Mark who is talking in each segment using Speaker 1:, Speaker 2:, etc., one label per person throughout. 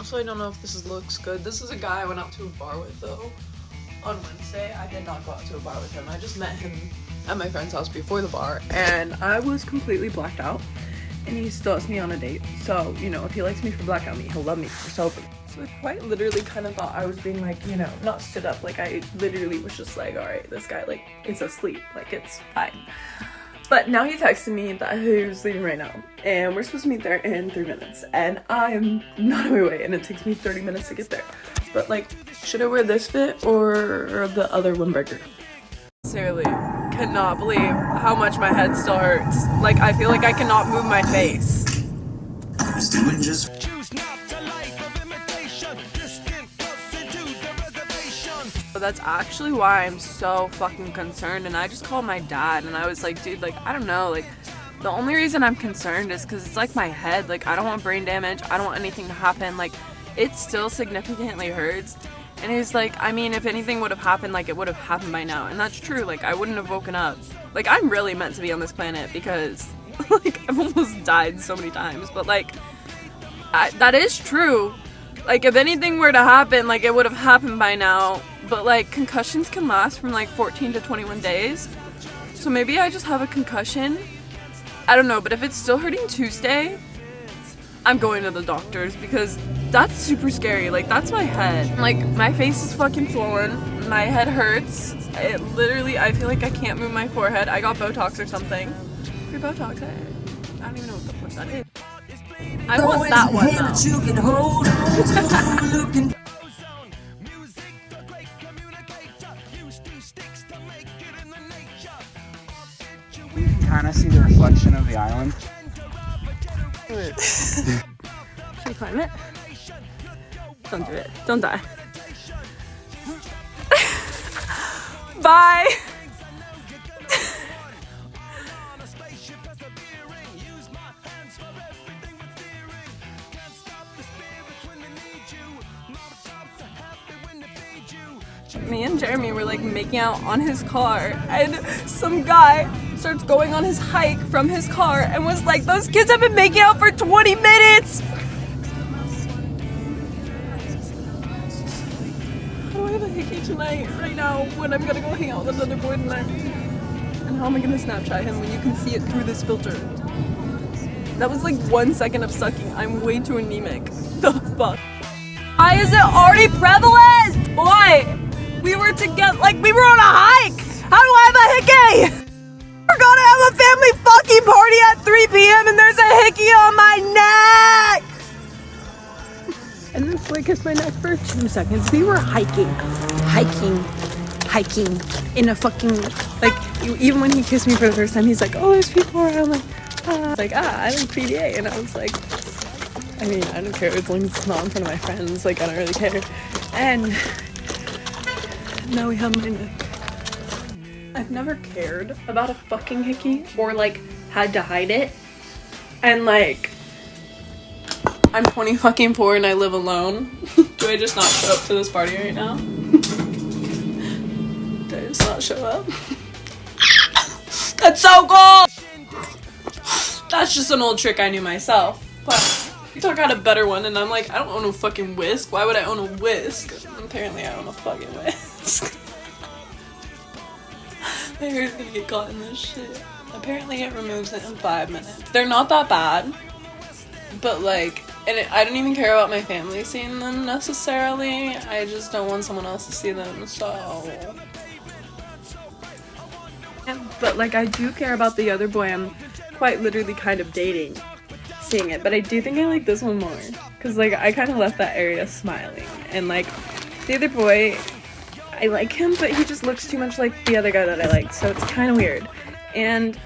Speaker 1: Also, I don't know if this looks good. This is a guy I went out to a bar with, though, on Wednesday. I did not go out to a bar with him. I just met him at my friend's house before the bar, and I was completely blacked out, and he still asked me on a date. So, you know, if he likes me for blackout me, he'll love me for sober. So I quite literally kind of thought I was being like, you know, not stood up. Like, I literally was just like, all right, this guy, like, is asleep. Like, it's fine. But now he texted me that he was leaving right now, and we're supposed to meet there in 3 minutes, and I am not on my way, and it takes me 30 minutes to get there. But like, should I wear this fit or the other windbreaker? Sincerely, cannot believe how much my head still hurts. Like, I feel like I cannot move my face.
Speaker 2: I was doing just.
Speaker 1: But that's actually why I'm so fucking concerned, and I just called my dad and I was like, dude, like, I don't know, like, the only reason I'm concerned is because it's like my head, like, I don't want brain damage, I don't want anything to happen, like, it still significantly hurts. And he's like, I mean, if anything would have happened, like, it would have happened by now. And that's true, like, I wouldn't have woken up. Like, I'm really meant to be on this planet because, like, I've almost died so many times, but like, that is true. Like, if anything were to happen, like, it would have happened by now. But like, concussions can last from like 14 to 21 days. So maybe I just have a concussion. I don't know, but if it's still hurting Tuesday, I'm going to the doctors because that's super scary. Like, that's my head. Like, my face is fucking swollen. My head hurts. It literally, I feel like I can't move my forehead. I got Botox or something. Free Botox, hey. I don't even know what the fuck that is. I want that one though.
Speaker 3: You can kind of see the reflection of the island.
Speaker 1: Should we climb it? Don't do it. Don't die. Bye! Me and Jeremy were like making out on his car, and some guy starts going on his hike from his car and was like, those kids have been making out for 20 minutes! How do I have a hickey tonight, right now, when I'm gonna go hang out with another boy tonight? And how am I gonna Snapchat him when you can see it through this filter? That was like 1 second of sucking. I'm way too anemic. The fuck? Why is it already prevalent? Boy! We were together, like, we were on a hike! How do I have a hickey? We're gonna have a family fucking party at 3 p.m. and there's a hickey on my neck! And this boy kissed my neck for 2 seconds. We were hiking in a fucking, like, even when he kissed me for the first time, he's like, oh, there's people around, like, I like PDA, and I was like, I mean, I don't care as long as it's not in front of my friends, like, I don't really care. And now we have my neck. I've never cared about a fucking hickey or like had to hide it. And like, I'm 20 fucking 4 and I live alone. Do I just not show up to this party right now? Do I just not show up? That's so cool! That's just an old trick I knew myself. But you talk out a better one and I'm like, I don't own a fucking whisk. Why would I own a whisk? Apparently I own a fucking whisk. My hair's gonna get caught in this shit. Apparently it removes it in 5 minutes. They're not that bad, but like, I don't even care about my family seeing them necessarily. I just don't want someone else to see them, so. But like, I do care about the other boy I'm quite literally kind of dating, seeing it. But I do think I like this one more, cause like I kind of left that area smiling, and like the other boy, I like him, but he just looks too much like the other guy that I liked, so it's kind of weird. And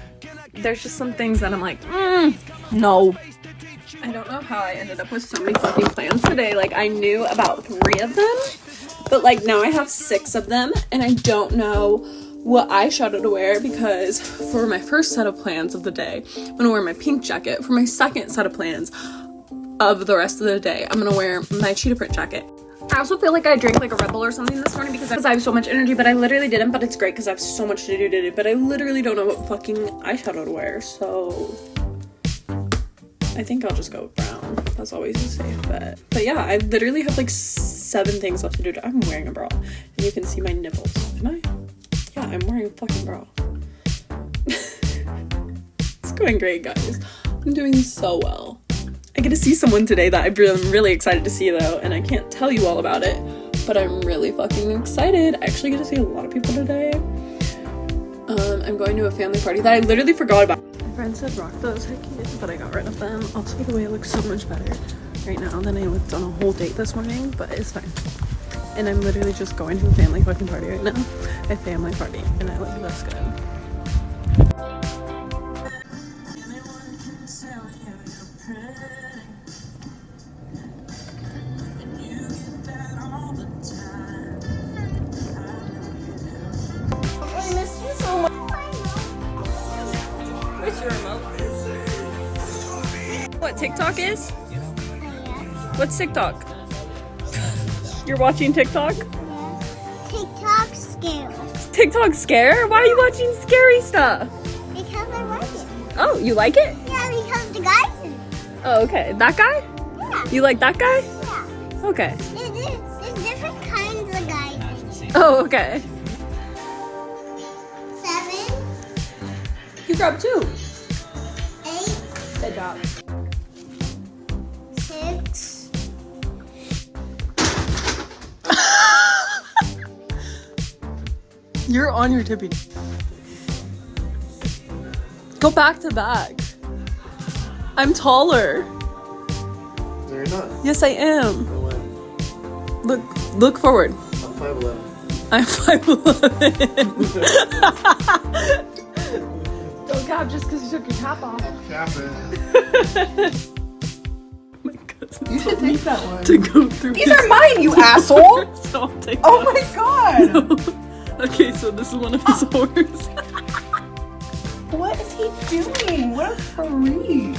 Speaker 1: there's just some things that I'm like, no. I don't know how I ended up with so many fucking plans today. Like, I knew about 3 of them, but like now I have 6 of them, and I don't know what eyeshadow to wear, because for my first set of plans of the day, I'm gonna wear my pink jacket. For my second set of plans of the rest of the day, I'm gonna wear my cheetah print jacket. I also feel like I drank like a Red Bull or something this morning because I have so much energy, but I literally didn't. But it's great because I have so much to do, but I literally don't know what fucking eyeshadow to wear, so
Speaker 4: I think I'll just go with brown. That's always a safe bet. But yeah, I literally have like 7 things left to do. I'm wearing a bra. And you can see my nipples. Am I? Yeah, I'm wearing a fucking bra. It's going great, guys. I'm doing so well. I get to see someone today that I'm really excited to see though, and I can't tell you all about it, but I'm really fucking excited. I actually get to see a lot of people today. I'm going to a family party that I literally forgot about. My friend said rock those hickeys, but I got rid of them. Also, the way it looks so much better right now than I looked on a whole date this morning, but it's fine. And I'm literally just going to a family fucking party right now. A family party, and I look this good. What TikTok is? What's TikTok? You're watching TikTok?
Speaker 5: TikTok scare.
Speaker 4: TikTok scare? Why are you watching scary stuff?
Speaker 5: Because I like it.
Speaker 4: Oh, you like it?
Speaker 5: Yeah, because the guy's in it.
Speaker 4: Oh, okay. That guy?
Speaker 5: Yeah.
Speaker 4: You like that guy?
Speaker 5: Yeah.
Speaker 4: Okay.
Speaker 5: There's different kinds of guys.
Speaker 4: Oh, okay.
Speaker 5: 7,
Speaker 4: You grabbed 2.
Speaker 5: 8,
Speaker 4: Good job.
Speaker 5: 6.
Speaker 4: You're on your tippy. Go back to back. I'm taller.
Speaker 6: No, you're not.
Speaker 4: Yes, I am.
Speaker 6: No way.
Speaker 4: Look forward.
Speaker 6: I'm 5'11".
Speaker 4: I'm 5'11". Don't cap just because you took your cap off.
Speaker 6: Cap it.
Speaker 4: My cousin
Speaker 7: You should take that one.
Speaker 4: to go through.
Speaker 7: These are mine, you asshole!
Speaker 4: So I'll take
Speaker 7: Oh
Speaker 4: that.
Speaker 7: my god!
Speaker 4: No. Okay, so this is one of his horse.
Speaker 7: What is he doing? What a freak!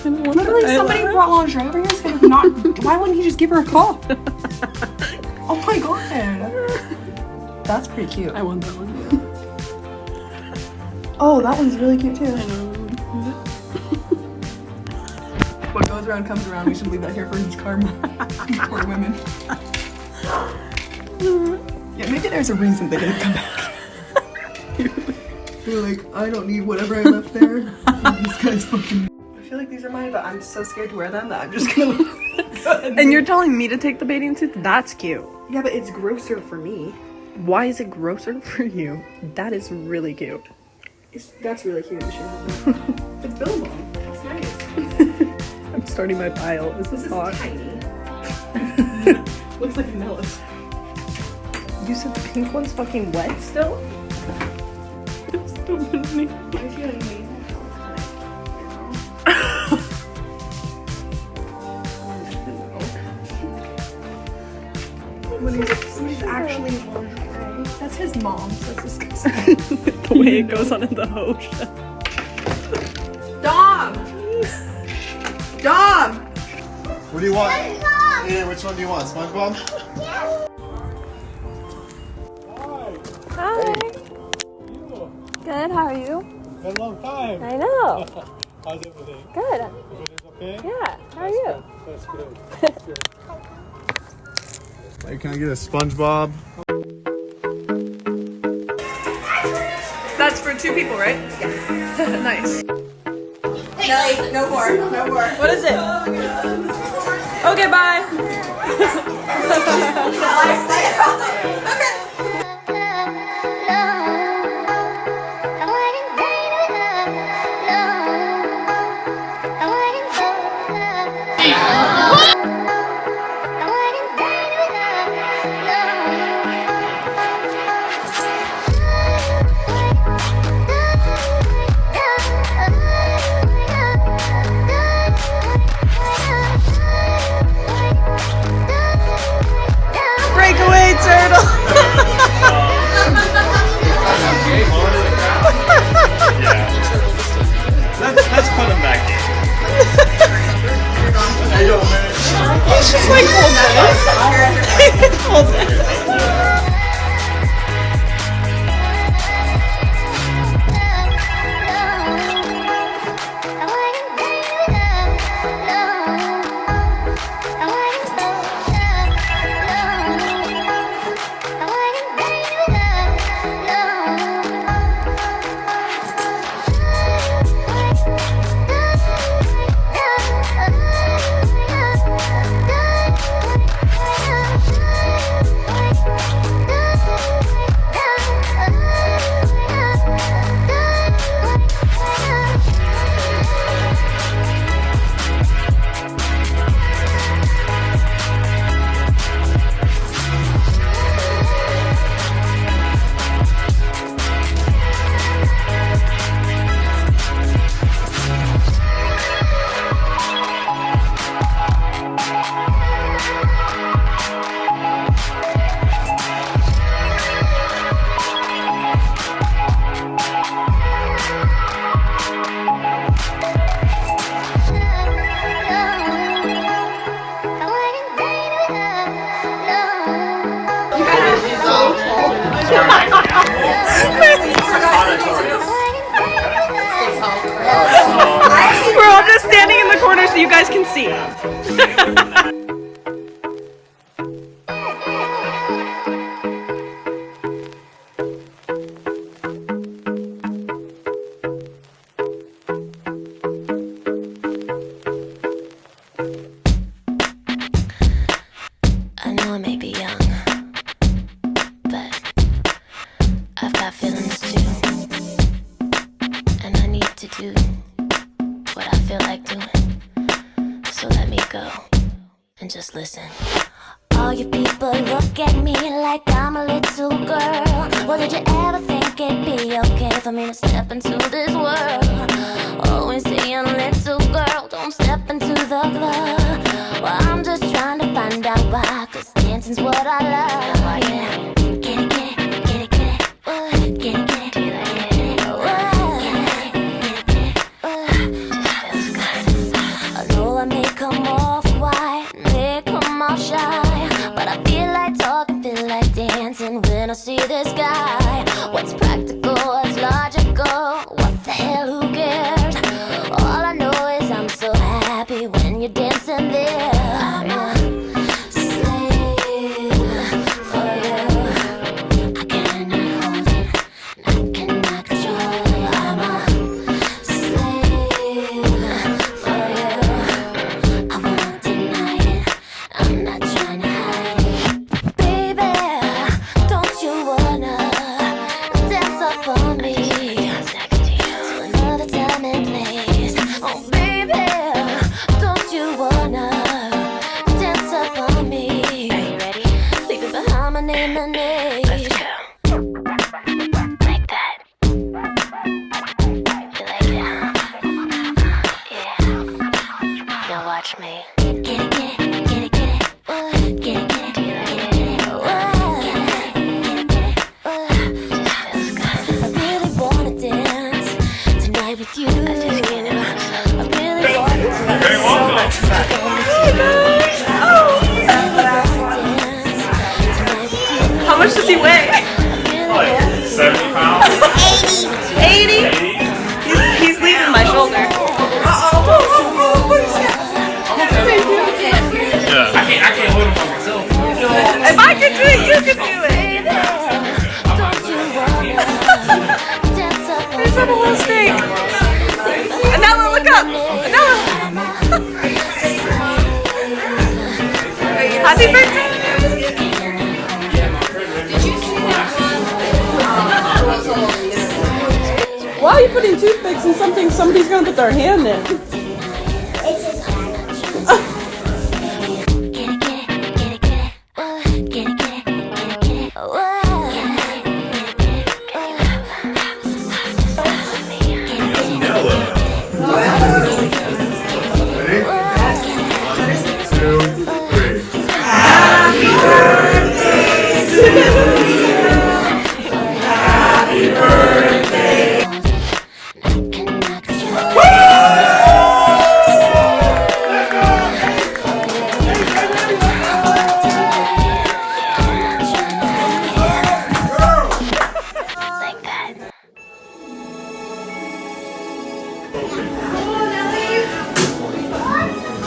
Speaker 4: Literally,
Speaker 7: Literally, somebody brought lingerie over here. Is gonna not. Why wouldn't he just give her a call? Oh my god! That's pretty cute.
Speaker 4: I want that one.
Speaker 7: Oh, that one's really cute too.
Speaker 4: I know.
Speaker 7: What goes around comes around. We should leave that here for each karma. Poor women. Yeah, maybe there's a reason they didn't come back. They're like, I don't need whatever I left there. These guys fucking. I feel like these are mine, but I'm so scared to wear them that I'm just gonna.
Speaker 4: And you're telling me to take the bathing suit? That's cute.
Speaker 7: Yeah, but it's grosser for me.
Speaker 4: Why is it grosser for you? That is really cute.
Speaker 7: That's really cute. You should have that. It's Billabong. It's nice.
Speaker 4: I'm starting my pile. This is hot.
Speaker 7: Tiny. Looks like vanillas.
Speaker 4: You said the pink one's fucking wet still? It's so funny.
Speaker 7: I feel like me. Somebody's actually lingerie. That's his mom. That's disgusting.
Speaker 4: The way it goes on in the hose.
Speaker 7: Dom! Dom!
Speaker 6: What do you want? Yeah, which one do you want? SpongeBob?
Speaker 4: Hi. Good, how are you?
Speaker 8: Been a long time.
Speaker 4: I know.
Speaker 8: How's everything?
Speaker 4: Good.
Speaker 8: Everything's okay?
Speaker 4: Yeah, how are you?
Speaker 8: That's good. That's good.
Speaker 6: Hey, can I get a SpongeBob?
Speaker 4: That's for 2 people, right? Yes. Nice.
Speaker 7: No more. No more.
Speaker 4: What is it? Okay, bye. Breakaway turtle.
Speaker 8: Let's put him back in.
Speaker 6: Hey, yo, man.
Speaker 4: He's just like, hold this.
Speaker 5: I
Speaker 4: so you guys can see.
Speaker 9: I know I may be young, but I've got feelings too. And I need to do what I feel like doing. So let me go and just listen. All you people look at me like I'm a little girl. Well, did you ever think it'd be okay for me to step into this world? Always saying, little girl, don't step into the club. Well, I'm just trying to find out why, 'cause dancing's what I love. Yeah. Get it, get it, get it, get it. Get it, get it, get it, get it. I know I may come off quiet, may come off shy, but I feel like talking, feel like dancing when I see this guy. What's practical, what's logical, what the hell, who cares? All I know is I'm so happy when you're dancing there. I'm a slave for you. I cannot hold it, I cannot control it. I'm a slave for you. I won't deny it, I'm not trying to hide it. Baby, don't you wanna dance up on me to another time and place? Oh baby, don't you wanna dance up on me? Are you ready? Leave it behind my name and age. Let's go. Like that. You like it, huh? Yeah. Now watch me. Get it, get it, get it, get it. Get it, get it, get it, get it. I really wanna dance tonight with you. I really wanna dance. So much fun.
Speaker 4: How much does he weigh?
Speaker 8: Like 70 pounds.
Speaker 4: 80? He's leaving my shoulder.
Speaker 8: Yeah. I can't hold him by myself.
Speaker 4: If I can do it, you can do it. There's a little snake. Anella, look up. Anella. Happy birthday. Why are you putting toothpicks in something somebody's gonna put their hand in?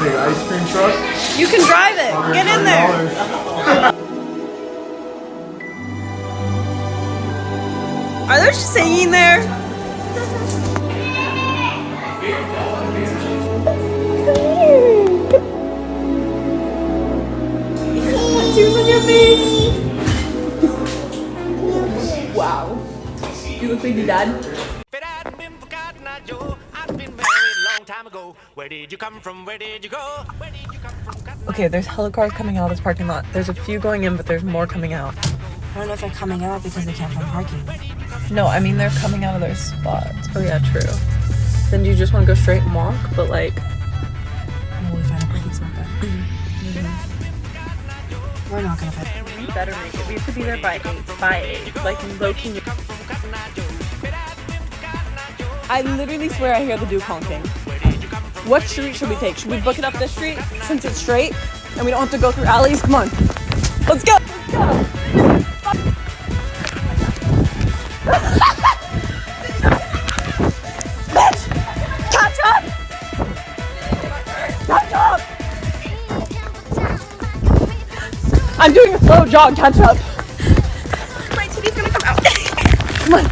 Speaker 6: Big ice cream truck.
Speaker 4: You can drive it. Get in there. Are there singing there? Tattoos on your face. Wow. You look like your dad.
Speaker 10: Where did you come from? Where did you go? Where did you come from?
Speaker 1: Okay, there's hella cars coming out of this parking lot. There's a few going in, but there's more coming out.
Speaker 7: I don't know if they're coming out because they can't find parking.
Speaker 1: No, I mean they're coming out of their spots. Oh yeah, true. Then do you just want to go straight and walk? But like,
Speaker 7: No, we find a parking spot there. We're not gonna find.
Speaker 1: we better make it. We have to be there by 8. Like low key. I literally swear I hear the Duke honking. What street should we take? Should we book it up this street since it's straight and we don't have to go through alleys? Come on, let's go. Bitch, catch up.
Speaker 4: I'm doing a slow jog catch up.
Speaker 7: My titty's gonna come out.
Speaker 4: Come on.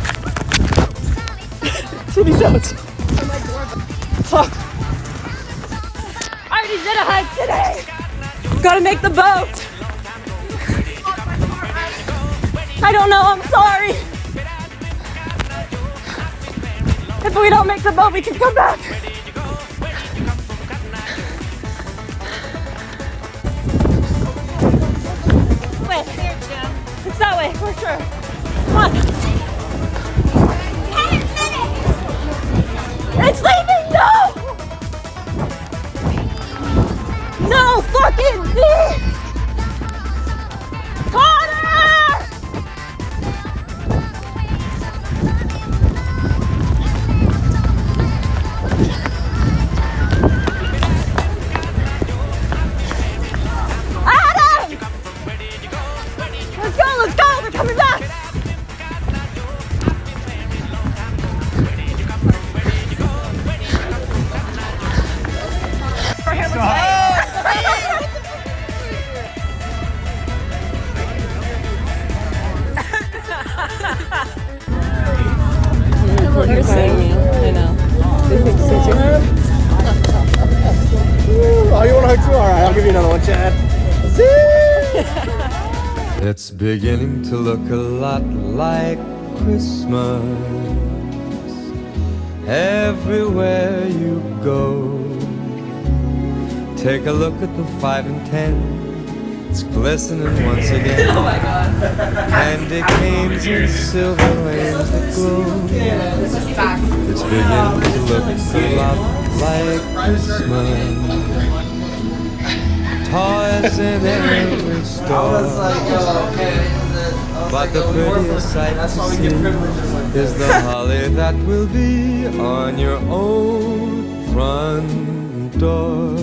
Speaker 4: Titties out. Fuck. I already did a hike today. Gotta make the boat. I don't know, I'm sorry. If we don't make the boat, we can come back. Wait, it's that way, for sure. Come on. It's leaving, no! No fucking thing! Connor! Adam! Let's go, we're coming back! You're saying me. I know. They think so too.
Speaker 6: Oh, you want to hug too? All right, I'll give you another one, Chad.
Speaker 11: It's beginning to look a lot like Christmas everywhere you go. Take a look at the 5 and 10. It's glistening once again.
Speaker 1: Oh my god.
Speaker 11: Candy canes and silver lanes that glow. It's beginning to look a lot like Christmas. Toys in every store. But the prettiest sight to see is the holly that will be on your own front door.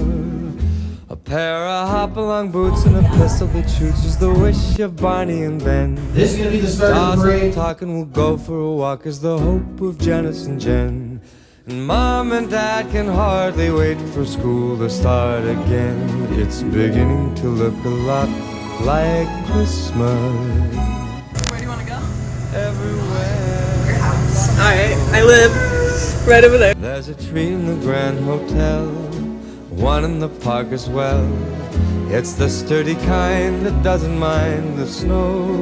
Speaker 11: A pair of hop-along boots and a pistol that shoots is the wish of Barney and Ben.
Speaker 2: This is gonna be the start of the parade.
Speaker 11: Talking, we'll go for a walk is the hope of Janice and Jen. And Mom and Dad can hardly wait for school to start again. It's beginning to look a lot like Christmas.
Speaker 1: Where do you want to go?
Speaker 11: Everywhere.
Speaker 1: Your house.
Speaker 4: Alright, I live right over there.
Speaker 11: There's a tree in the Grand Hotel, one in the park as well. It's the sturdy kind that doesn't mind the snow.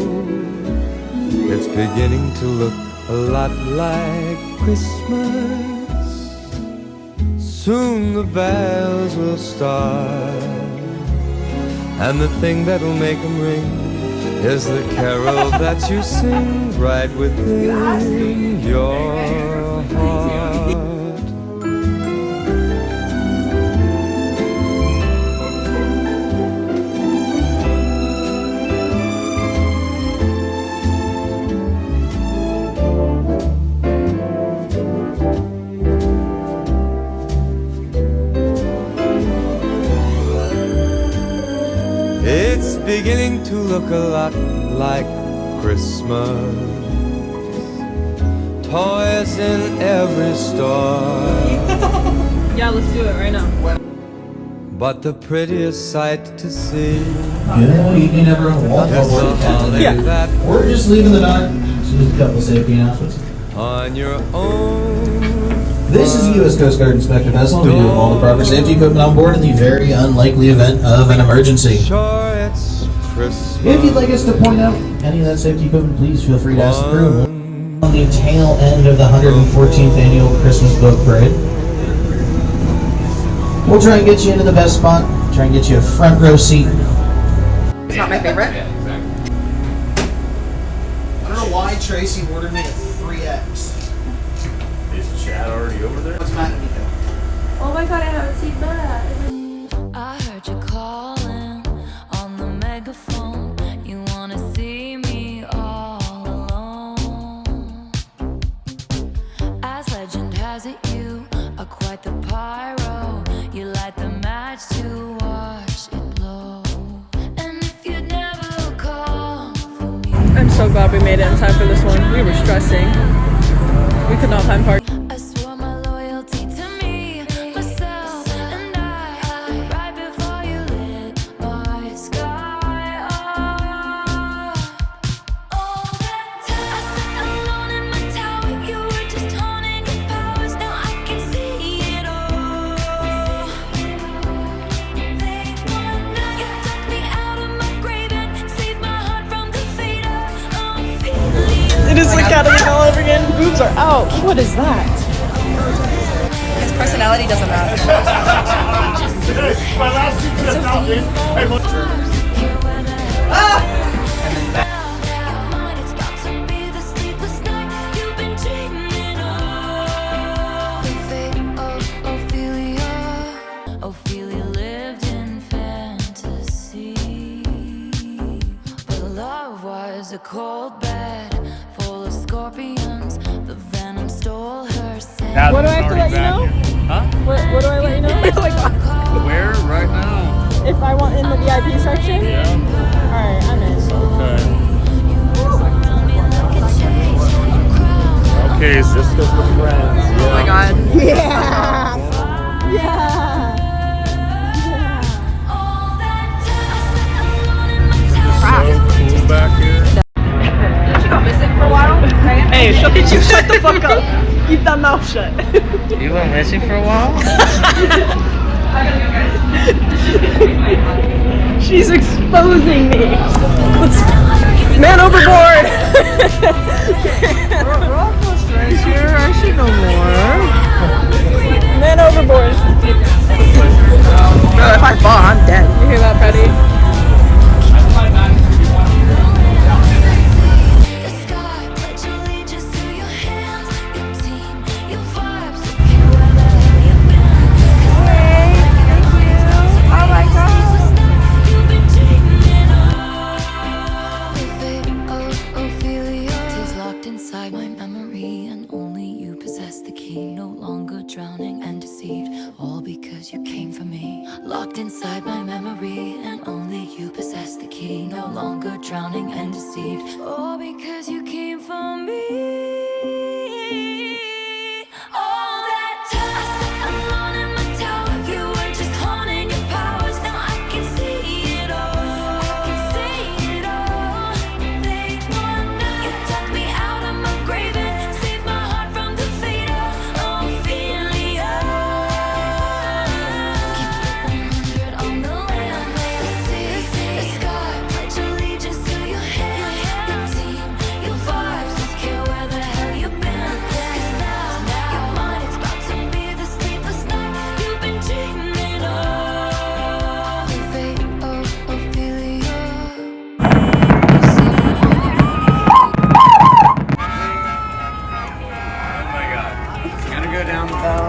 Speaker 11: It's beginning to look a lot like Christmas. Soon the bells will start, and the thing that'll make them ring is the carol that you sing right within your heart. It's beginning to look a lot like Christmas. Toys in every store.
Speaker 4: Yeah, let's do it right now.
Speaker 11: But the prettiest sight to see
Speaker 2: Good evening, everyone. Welcome
Speaker 11: is the
Speaker 2: aboard the
Speaker 11: holly
Speaker 2: town.
Speaker 11: that
Speaker 2: We're just leaving the dock. Just a couple safety announcements.
Speaker 11: on your own.
Speaker 2: This is the U.S. Coast Guard Inspector Vessel. We do have all the proper safety equipment on board in the very unlikely event of an emergency.
Speaker 11: Sure, it's Christmas.
Speaker 2: If you'd like us to point out any of that safety equipment, please feel free to ask the crew. On the tail end of the 114th annual Christmas Boat Parade. We'll try and get you into the best spot. Try and get you a front row seat.
Speaker 7: It's not my favorite.
Speaker 6: I don't know why Tracy ordered me a 3X.
Speaker 8: Is Chad already over there?
Speaker 6: What's Matt and Nico?
Speaker 1: Oh my god, I haven't seen that.
Speaker 9: I heard you calling on the megaphone. You wanna see me all alone. As legend has it, you are quite the pyro. You light the match to watch it blow. And if you'd never call for me,
Speaker 4: I'm so glad we made it in time for this one. We were stressing. We could not find parking.
Speaker 9: I swore my loyalty to me, myself, and I. Right before you lit my sky
Speaker 7: boobs are out. What is that?
Speaker 4: His personality doesn't match.
Speaker 6: My last two just out, dude. Hey, look.
Speaker 9: Ophelia lived in fantasy, but love was a cold bed full of scorpions. The venom stole her scent.
Speaker 8: What do I have to let you know? Huh?
Speaker 7: What do I let you know?
Speaker 8: Where? Right now?
Speaker 7: If I want in the VIP section?
Speaker 8: Yeah.
Speaker 7: Alright, I'm in.
Speaker 8: Okay. Okay, it's just with friends.
Speaker 1: Oh my god.
Speaker 7: Yeah! Yeah!
Speaker 8: So cool back here.
Speaker 7: Hey, shut the fuck up. Keep that mouth shut.
Speaker 3: You went missing for a while?
Speaker 7: She's exposing me. Man overboard.
Speaker 3: We're all close friends here. I should know more.
Speaker 7: Man overboard. Bro, if I fall, I'm dead. You hear that, Freddie?
Speaker 9: Inside my memory, and only you possess the key. No longer drowning and deceived, all because you came for me. Locked inside my memory, and only you possess the key. No longer drowning and deceived, all because you came for me. All that time I sat alone in my tower, you were just honing your powers. Now I can see it all. I can see it all. Late one night, you took me out of my grave and saved my heart from the fate of Ophelia. Keep it 100 on the land, the sea, the sky. Pledge allegiance to your hands, your team, your vibes. Don't care where the hell you've been. 'Cause now your mind is about to be the sleepless night you've been dreaming of. The fate of Ophelia.
Speaker 3: Oh my god. Gonna go down the bell.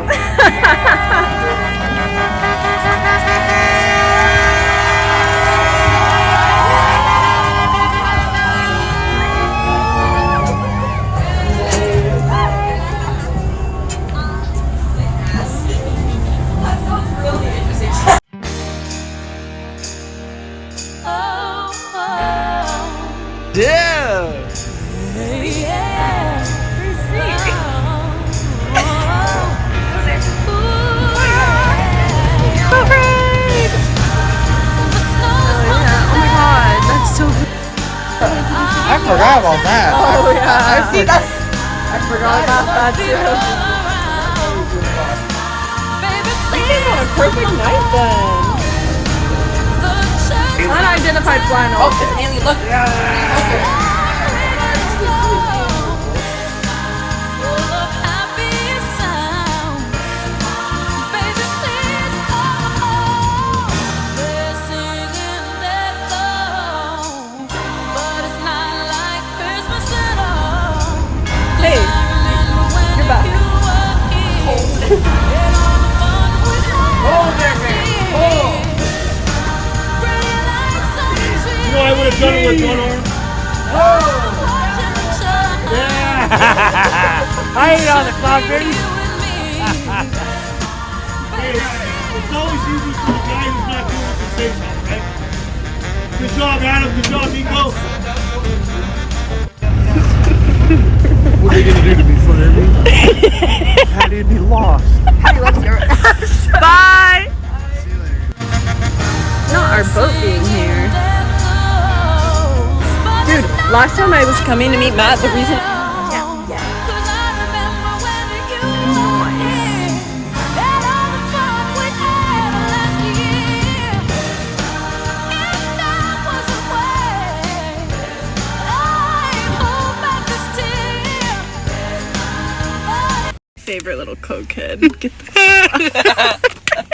Speaker 3: Yeah! I forgot about that.
Speaker 7: Oh yeah. See, that's. I forgot about that too. We came on a perfect night then.
Speaker 1: Unidentified flying
Speaker 7: Oh, it's an alien. Look. Okay. Hey, you're back.
Speaker 6: You know I would have done it with one arm.
Speaker 3: I ain't on the clock, baby.
Speaker 6: Hey, it's always easy for the guy who's not doing it to say something, right? Good job, Adam. Good job, Nico. What are you gonna do to me, Flammy? How do you be lost?
Speaker 1: Bye! Not our boat being here.
Speaker 7: Dude, last time I was coming to meet Matt, the reason.
Speaker 4: favorite little cokehead. Get the